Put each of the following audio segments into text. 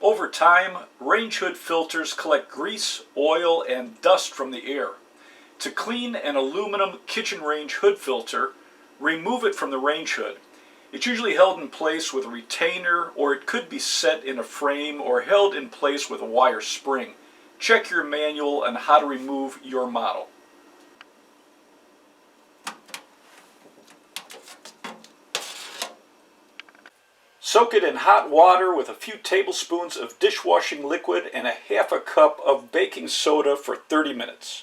Over time, range hood filters collect grease, oil, and dust from the air. To clean an aluminum kitchen range hood filter, remove it from the range hood. It's usually held in place with a retainer, or it could be set in a frame or held in place with a wire spring. Check your manual on how to remove your model. Soak it in hot water with a few tablespoons of dishwashing liquid and a half a cup of baking soda for 30 minutes.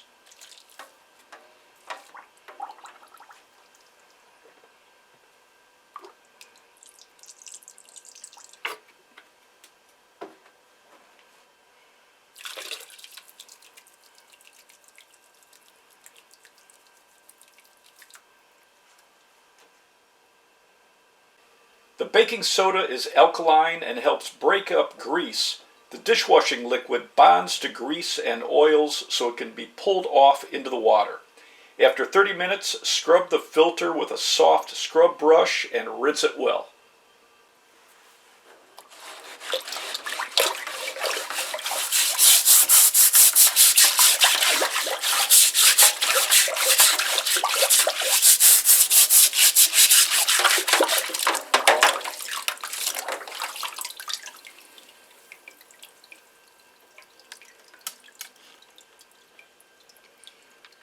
The baking soda is alkaline and helps break up grease. The dishwashing liquid bonds to grease and oils so it can be pulled off into the water. After 30 minutes, scrub the filter with a soft scrub brush and rinse it well.